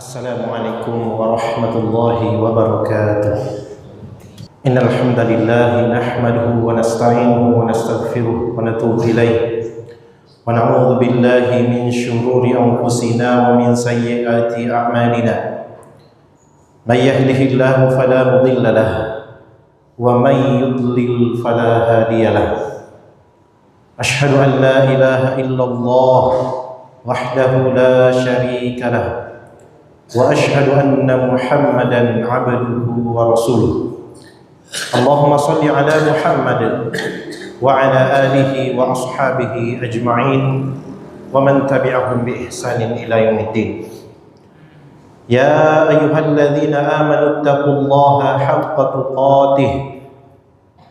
Assalamualaikum warahmatullahi wabarakatuh. Innal hamdalillah nahmaduhu wa nasta'inuhu wa nastaghfiruh wa natubu ilayh wa na'udzu billahi min shururi anfusina wa min sayyiati a'malina. May yahdihillahu fala mudilla lahu wa may yudlil fala hadiya lahu. Ashhadu an la ilaha illallah wahdahu la syarika lahu wa ashhadu anna Muhammadan abduhu wa rasuluh. Allahumma salli ala Muhammad wa ala alihi wa ashabihi ajma'in wa man tabi'ahum bi ihsanin ila yaumiddin. Ya ayyuhalladzina amanu ittaqullaha haqqa tuqatih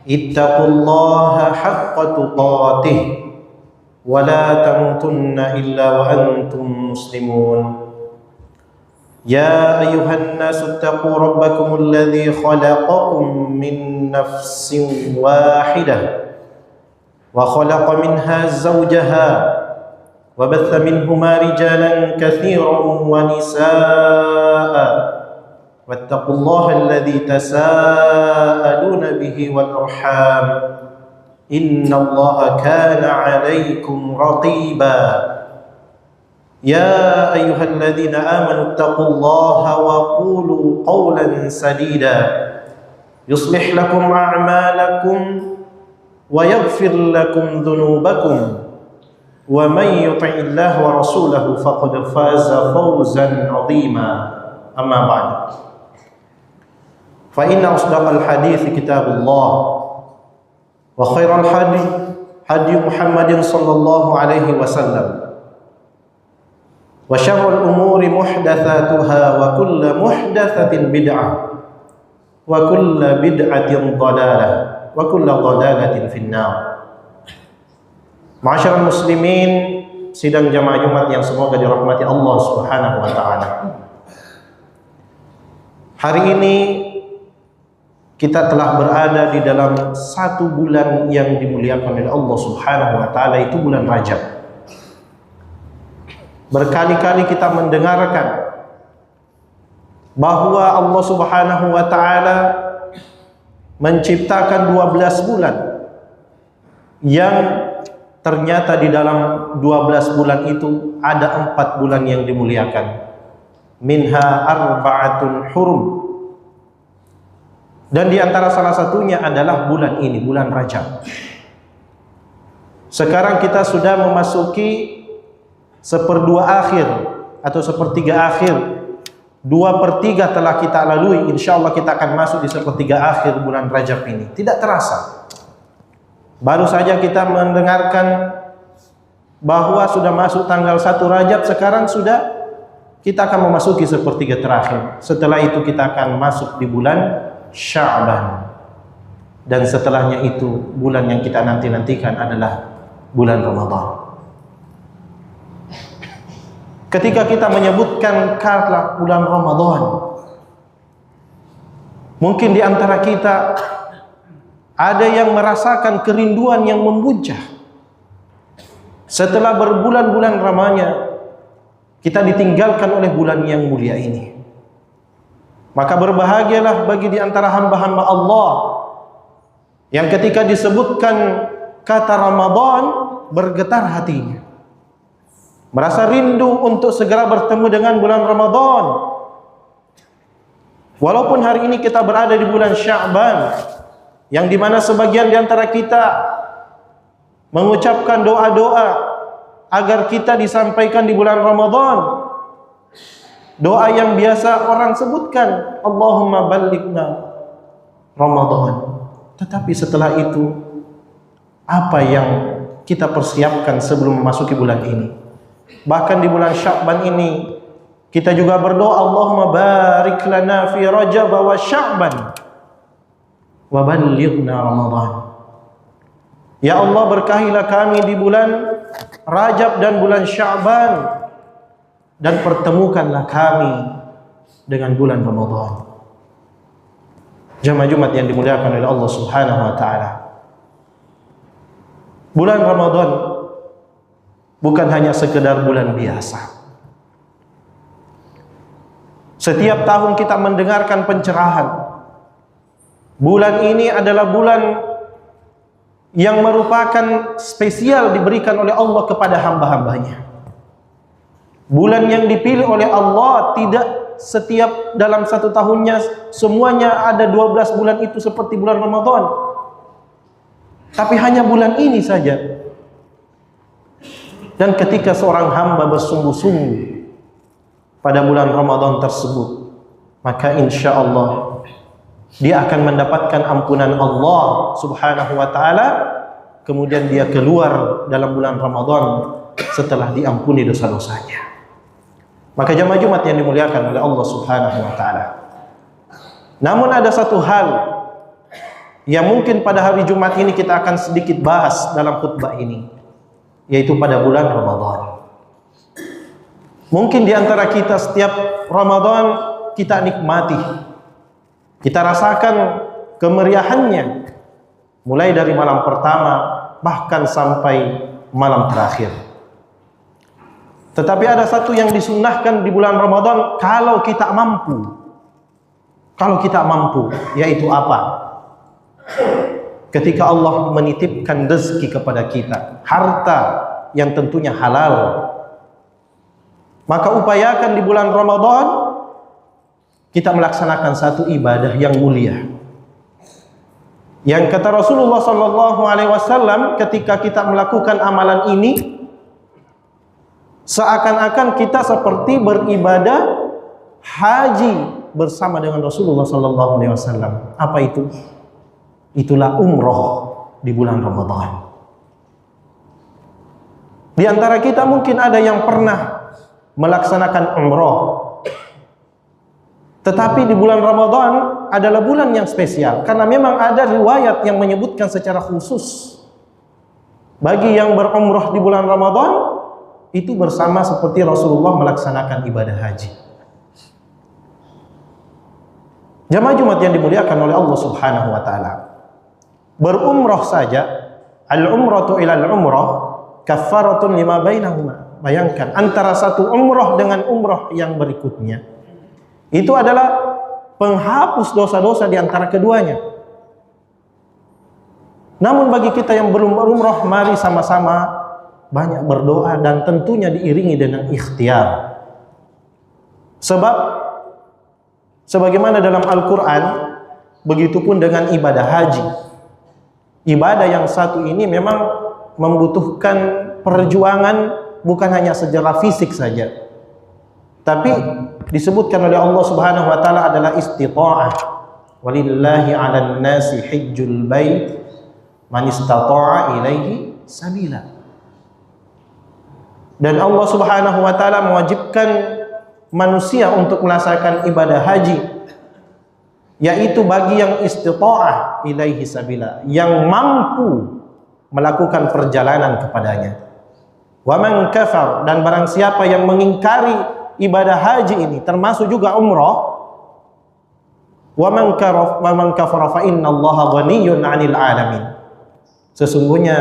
ittaqullaha haqqa tuqatih wa la tamutunna illa wa antum muslimun. يا أيها الناس اتقوا ربكم الذي خلقكم من نفس واحدة وخلق منها زوجها وبث منهما رجالا كثيرا ونساء واتقوا الله الذي تساءلون به والأرحام إن الله كان عليكم رقيبا. يا أيها الذين آمنوا اتقوا الله وقولوا قولا سديدا يصلح لكم أعمالكم ويغفر لكم ذنوبكم ومن يطع الله ورسوله فقد فاز فوزا عظيما. أما بعد فإن أصدق الحديث كتاب الله وخير الهدي هدي محمد صلى الله عليه وسلم wa syarrul umuri muhdatsatuha wa kullu muhdatsatin bid'ah wa kullu bid'atin dhalalah wa kullu dhalalatin finnar. Ma'asyiral muslimin, sidang jamaah Jumat yang semoga dirahmati Allah Subhanahu wa taala. Hari ini kita telah berada di dalam satu bulan yang dimuliakan oleh Allah Subhanahu wa taala, itu bulan Rajab. Berkali-kali kita mendengarkan bahwa Allah Subhanahu wa taala menciptakan 12 bulan yang ternyata di dalam 12 bulan itu ada 4 bulan yang dimuliakan. Minha arba'atun hurum. Dan di antara salah satunya adalah bulan ini, bulan Rajab. Sekarang kita sudah memasuki seperdua akhir atau sepertiga akhir. 2/3 telah kita lalui. Insyaallah kita akan masuk di sepertiga akhir bulan Rajab ini. Tidak terasa. Baru saja kita mendengarkan bahwa sudah masuk tanggal 1 Rajab. Sekarang sudah kita akan memasuki sepertiga terakhir. Setelah itu kita akan masuk di bulan Sya'ban. Dan setelahnya itu bulan yang kita nanti-nantikan adalah bulan Ramadan. Ketika kita menyebutkan kata bulan Ramadan, mungkin di antara kita ada yang merasakan kerinduan yang membuncah. Setelah berbulan-bulan lamanya kita ditinggalkan oleh bulan yang mulia ini. Maka berbahagialah bagi di antara hamba-hamba Allah yang ketika disebutkan kata Ramadan bergetar hatinya, merasa rindu untuk segera bertemu dengan bulan Ramadan. Walaupun hari ini kita berada di bulan Sya'ban, yang dimana sebagian di antara kita mengucapkan doa-doa agar kita disampaikan di bulan Ramadan. Doa yang biasa orang sebutkan, Allahumma ballighna Ramadan. Tetapi setelah itu, apa yang kita persiapkan sebelum memasuki bulan ini? Bahkan di bulan Sya'ban ini kita juga berdoa, Allahumma barik lana fi Rajab wa Sya'ban wa ballighna Ramadan. Ya Allah, berkahilah kami di bulan Rajab dan bulan Sya'ban, dan pertemukanlah kami dengan bulan Ramadan. Jamaah Jumat yang dimuliakan oleh Allah Subhanahu wa taala. Bulan Ramadan bukan hanya sekedar bulan biasa. Setiap tahun kita mendengarkan pencerahan. Bulan ini adalah bulan yang merupakan spesial diberikan oleh Allah kepada hamba-hambanya. Bulan yang dipilih oleh Allah, tidak setiap dalam satu tahunnya semuanya ada 12 bulan itu seperti bulan Ramadan, tapi hanya bulan ini saja. Dan ketika seorang hamba bersungguh-sungguh pada bulan Ramadan tersebut, maka insya Allah dia akan mendapatkan ampunan Allah subhanahu wa ta'ala. Kemudian dia keluar dalam bulan Ramadan setelah diampuni dosa-dosanya. Maka jamaah Jumat yang dimuliakan oleh Allah subhanahu wa ta'ala, namun ada satu hal yang mungkin pada hari Jumat ini kita akan sedikit bahas dalam khutbah ini, yaitu pada bulan Ramadan. Mungkin di antara kita setiap Ramadan kita nikmati, kita rasakan kemeriahannya, mulai dari malam pertama bahkan sampai malam terakhir. Tetapi ada satu yang disunnahkan di bulan Ramadan kalau kita mampu. Kalau kita mampu, yaitu apa? Ketika Allah menitipkan rezeki kepada kita, harta yang tentunya halal, maka upayakan di bulan Ramadan kita melaksanakan satu ibadah yang mulia. Yang kata Rasulullah SAW, ketika kita melakukan amalan ini, seakan-akan kita seperti beribadah haji bersama dengan Rasulullah SAW. Apa itu? Itulah umroh di bulan Ramadan. Di antara kita mungkin ada yang pernah melaksanakan umroh, tetapi di bulan Ramadan adalah bulan yang spesial, karena memang ada riwayat yang menyebutkan secara khusus bagi yang berumroh di bulan Ramadan itu bersama seperti Rasulullah melaksanakan ibadah haji. Jamaah Jumat yang dimuliakan oleh Allah subhanahu wa ta'ala, berumrah saja, al-umratu ilal umrah kaffaratun lima bainahuma. Bayangkan, antara satu umrah dengan umrah yang berikutnya, itu adalah penghapus dosa-dosa di antara keduanya. Namun bagi kita yang belum berumrah, mari sama-sama banyak berdoa dan tentunya diiringi dengan ikhtiar. Sebab sebagaimana dalam Al-Quran, begitupun dengan ibadah haji. Ibadah yang satu ini memang membutuhkan perjuangan, bukan hanya secara fisik saja, tapi disebutkan oleh Allah subhanahu wa ta'ala adalah istita'ah. Walillahi 'alan nasi hijjul bait man istata'a ilaihi sabila. Dan Allah subhanahu wa ta'ala mewajibkan manusia untuk melaksanakan ibadah haji, yaitu bagi yang istita'ah ilaihi sabila, yang mampu melakukan perjalanan kepadanya. Wa man kafar, dan barang siapa yang mengingkari ibadah haji ini, termasuk juga umrah, wa man kafara fa innallaha ghaniyyun 'anil 'alamin. Sesungguhnya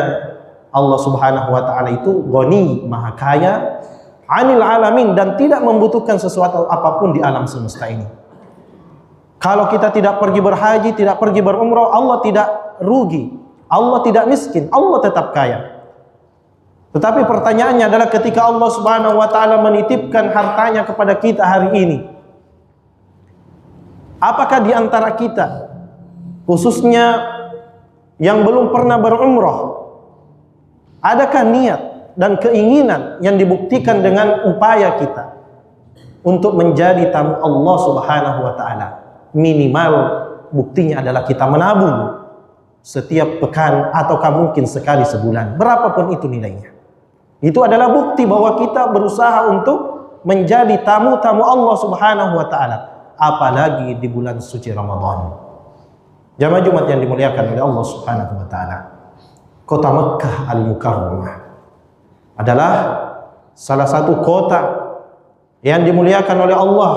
Allah subhanahu wa ta'ala itu ghani, maha kaya, 'anil 'alamin, dan tidak membutuhkan sesuatu apapun di alam semesta ini. Kalau kita tidak pergi berhaji, tidak pergi berumrah, Allah tidak rugi, Allah tidak miskin, Allah tetap kaya. Tetapi pertanyaannya adalah ketika Allah subhanahu wa ta'ala menitipkan hartanya kepada kita hari ini, apakah di antara kita, khususnya yang belum pernah berumrah, adakah niat dan keinginan yang dibuktikan dengan upaya kita untuk menjadi tamu Allah subhanahu wa ta'ala? Minimal buktinya adalah kita menabung setiap pekan ataukah mungkin sekali sebulan, berapapun itu nilainya. Itu adalah bukti bahwa kita berusaha untuk menjadi tamu-tamu Allah subhanahu wa ta'ala, apalagi di bulan suci Ramadan. Jamaah Jumat yang dimuliakan oleh Allah subhanahu wa ta'ala, kota Mekkah Al-Mukarramah adalah salah satu kota yang dimuliakan oleh Allah,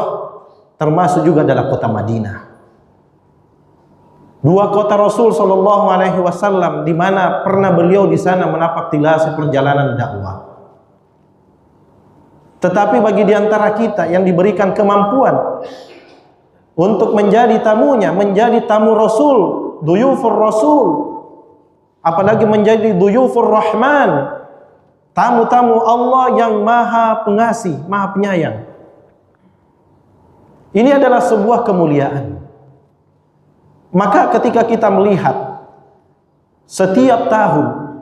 termasuk juga adalah kota Madinah. Dua kota Rasul sallallahu alaihi wasallam, di mana pernah beliau di sana menapak tilasi perjalanan dakwah. Tetapi bagi di antara kita yang diberikan kemampuan untuk menjadi tamunya, menjadi tamu Rasul, duyufur Rasul, apalagi menjadi duyufur Rahman, tamu-tamu Allah yang maha pengasih, maha penyayang. Ini adalah sebuah kemuliaan. Maka ketika kita melihat setiap tahun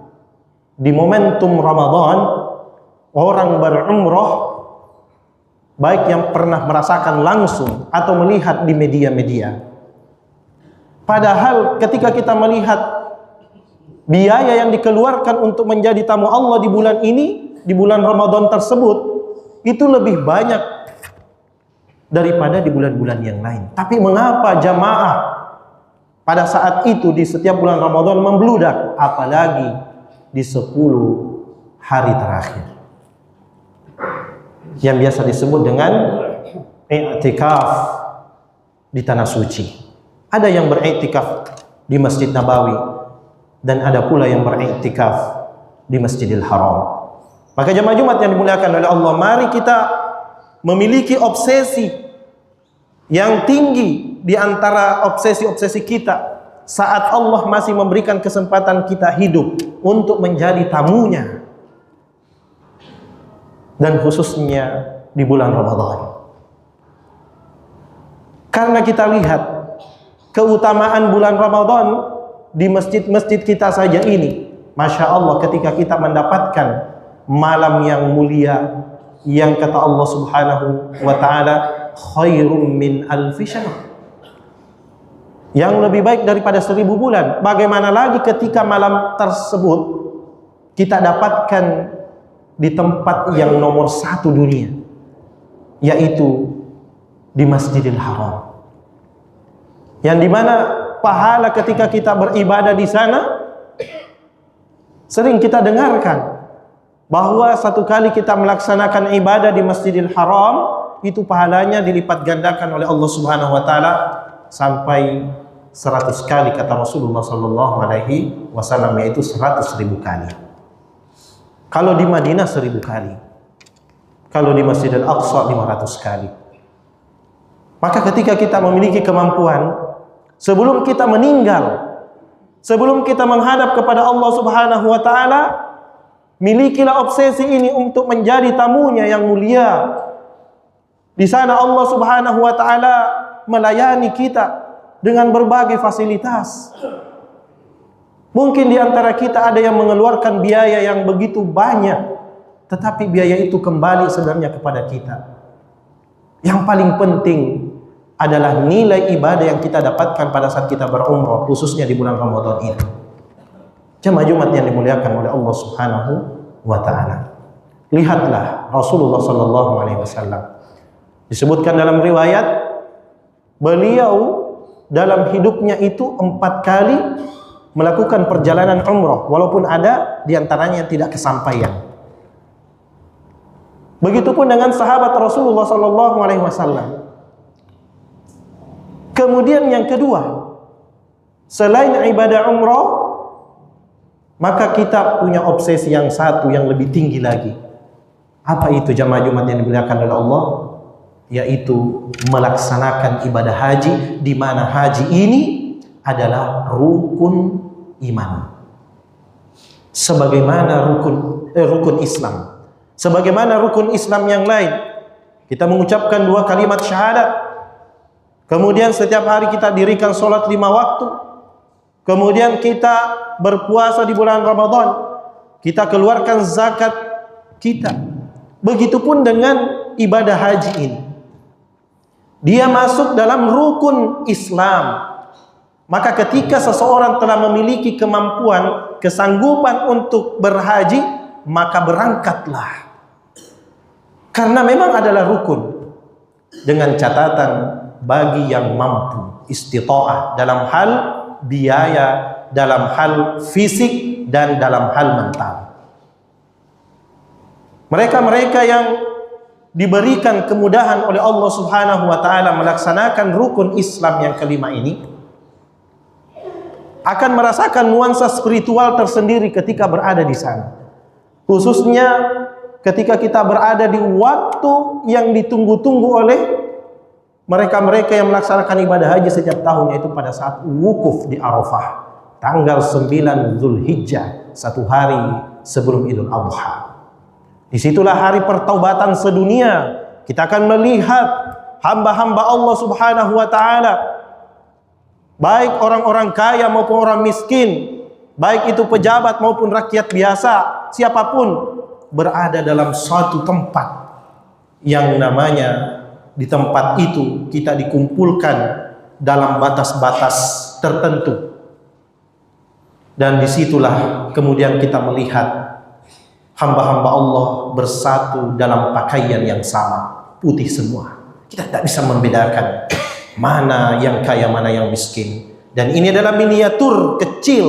di momentum Ramadan, orang berumrah, baik yang pernah merasakan langsung atau melihat di media-media. Padahal ketika kita melihat biaya yang dikeluarkan untuk menjadi tamu Allah di bulan ini, di bulan Ramadan tersebut, itu lebih banyak daripada di bulan-bulan yang lain. Tapi mengapa jamaah pada saat itu di setiap bulan Ramadan membludak, apalagi di 10 hari terakhir yang biasa disebut dengan i'tikaf di tanah suci. Ada yang beriktikaf di Masjid Nabawi dan ada pula yang beriktikaf di Masjidil Haram. Maka jemaah Jumat yang dimuliakan oleh Allah, mari kita memiliki obsesi yang tinggi di antara obsesi-obsesi kita saat Allah masih memberikan kesempatan kita hidup untuk menjadi tamunya, dan khususnya di bulan Ramadan. Karena kita lihat keutamaan bulan Ramadan di masjid-masjid kita saja ini, Masya Allah, ketika kita mendapatkan malam yang mulia yang kata Allah Subhanahu wa ta'ala khairum min alfi syahr, yang lebih baik daripada 1000 bulan. Bagaimana lagi ketika malam tersebut kita dapatkan di tempat yang nomor 1 dunia, yaitu di Masjidil Haram, yang dimana pahala ketika kita beribadah di sana, sering kita dengarkan bahwa satu kali kita melaksanakan ibadah di Masjidil Haram, itu pahalanya dilipat gandakan oleh Allah Subhanahu wa ta'ala sampai 100 kali, kata Rasulullah sallallahu alaihi wasallam, yaitu 100.000 kali. Kalau di Madinah 1000 kali, kalau di Masjidil Aqsa 500 kali. Maka ketika kita memiliki kemampuan, sebelum kita meninggal, sebelum kita menghadap kepada Allah Subhanahu wa ta'ala, milikilah obsesi ini untuk menjadi tamunya yang mulia. Di sana Allah Subhanahu wa ta'ala melayani kita dengan berbagai fasilitas. Mungkin di antara kita ada yang mengeluarkan biaya yang begitu banyak, tetapi biaya itu kembali sebenarnya kepada kita. Yang paling penting adalah nilai ibadah yang kita dapatkan pada saat kita berumrah, khususnya di bulan Ramadan itu. Jemaah Jumat yang dimuliakan oleh Allah Subhanahu wa ta'ala, lihatlah Rasulullah sallallahu alaihi wasallam, disebutkan dalam riwayat, beliau dalam hidupnya itu 4 kali melakukan perjalanan umrah, walaupun ada diantaranya yang tidak kesampaian. Begitupun dengan sahabat Rasulullah sallallahu alaihi wasallam. Kemudian yang kedua, selain ibadah umrah, maka kita punya obsesi yang satu yang lebih tinggi lagi. Apa itu jamaah Jumat yang dimuliakan oleh Allah? Yaitu melaksanakan ibadah haji, di mana haji ini adalah rukun iman. Sebagaimana rukun Islam. Sebagaimana rukun Islam yang lain, kita mengucapkan 2 kalimat syahadat. Kemudian setiap hari kita dirikan sholat 5 waktu. Kemudian kita berpuasa di bulan Ramadan. Kita keluarkan zakat kita. Begitupun dengan ibadah haji ini. Dia masuk dalam rukun Islam. Maka ketika seseorang telah memiliki kemampuan, kesanggupan untuk berhaji, maka berangkatlah. Karena memang adalah rukun. Dengan catatan bagi yang mampu, istita'ah dalam hal biaya, dalam hal fisik, dan dalam hal mental. Mereka-mereka yang diberikan kemudahan oleh Allah Subhanahu wa ta'ala melaksanakan rukun Islam yang kelima ini, akan merasakan nuansa spiritual tersendiri ketika berada di sana. Khususnya ketika kita berada di waktu yang ditunggu-tunggu oleh mereka-mereka yang melaksanakan ibadah haji setiap tahun, yaitu pada saat wukuf di Arafah, tanggal 9 Zulhijjah, 1 hari sebelum Idul Adha. Disitulah hari pertaubatan sedunia. Kita akan melihat hamba-hamba Allah Subhanahu wa Ta'ala, baik orang-orang kaya maupun orang miskin, baik itu pejabat maupun rakyat biasa, siapapun berada dalam suatu tempat yang namanya di tempat itu kita dikumpulkan dalam batas-batas tertentu. Dan disitulah kemudian kita melihat hamba-hamba Allah bersatu dalam pakaian yang sama, putih semua. Kita tidak bisa membedakan mana yang kaya, mana yang miskin. Dan ini adalah miniatur kecil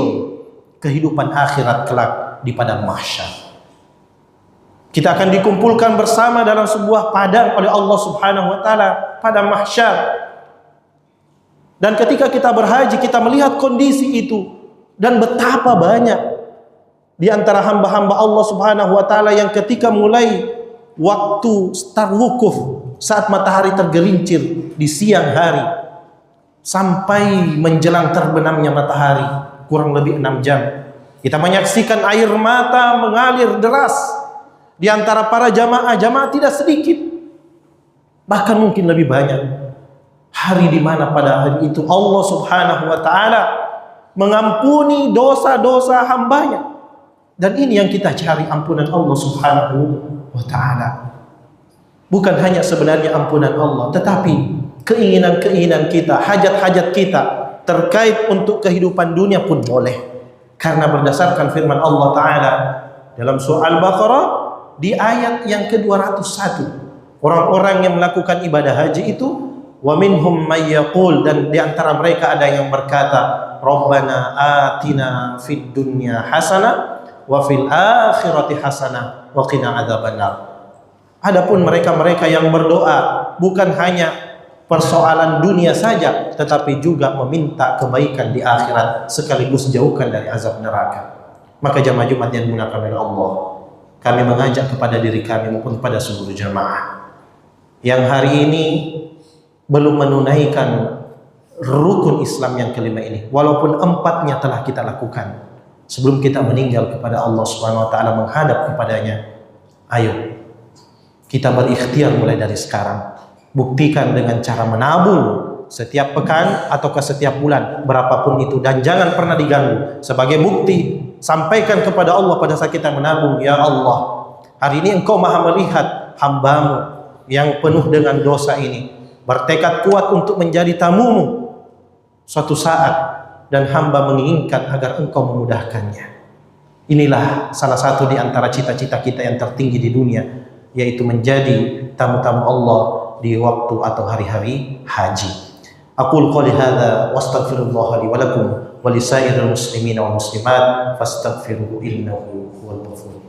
kehidupan akhirat kelak di padang mahsyar. Kita akan dikumpulkan bersama dalam sebuah padang oleh Allah Subhanahu wa Ta'ala, padang mahsyar. Dan ketika kita berhaji, kita melihat kondisi itu, dan betapa banyak di antara hamba-hamba Allah Subhanahu wa Ta'ala yang ketika mulai waktu start wukuf, saat matahari tergelincir di siang hari sampai menjelang terbenamnya matahari kurang lebih 6 jam, kita menyaksikan air mata mengalir deras di antara para jamaah tidak sedikit, bahkan mungkin lebih banyak. Hari di mana pada hari itu Allah Subhanahu wa Ta'ala mengampuni dosa-dosa hambanya. Dan ini yang kita cari, ampunan Allah Subhanahu wa Ta'ala. Bukan hanya sebenarnya ampunan Allah, tetapi keinginan-keinginan kita, hajat-hajat kita terkait untuk kehidupan dunia pun boleh. Karena berdasarkan firman Allah Ta'ala dalam surah Al-Baqarah di ayat yang ke-201, orang-orang yang melakukan ibadah haji itu, wa minhum may yaqul, dan di antara mereka ada yang berkata, Rabbana atina fid dunya hasanah wa fil akhirati hasanah wa qina adzabannar. Adapun mereka-mereka yang berdoa bukan hanya persoalan dunia saja, tetapi juga meminta kebaikan di akhirat sekaligus jauhkan dari azab neraka. Maka jamaah Jumat yang dimuliakan oleh Allah, kami mengajak kepada diri kami maupun kepada seluruh jamaah yang hari ini belum menunaikan rukun Islam yang kelima ini, walaupun 4-nya telah kita lakukan sebelum kita meninggal kepada Allah Subhanahu wa Ta'ala, menghadap kepadanya. Ayo kita berikhtiar mulai dari sekarang. Buktikan dengan cara menabung setiap pekan ataukah setiap bulan, berapapun itu, dan jangan pernah diganggu. Sebagai bukti, sampaikan kepada Allah pada saat kita menabung, ya Allah, hari ini Engkau maha melihat hambamu yang penuh dengan dosa ini, bertekad kuat untuk menjadi tamumu suatu saat, dan hamba menginginkan agar Engkau memudahkannya. Inilah salah satu di antara cita-cita kita yang tertinggi di dunia, yaitu menjadi tamu-tamu Allah di waktu atau hari-hari haji. Aqul qouli hadza wastaghfirullah li wa lakum wa lisairil muslimin wal muslimat fastaghfiruhu innahu huwal ghafur.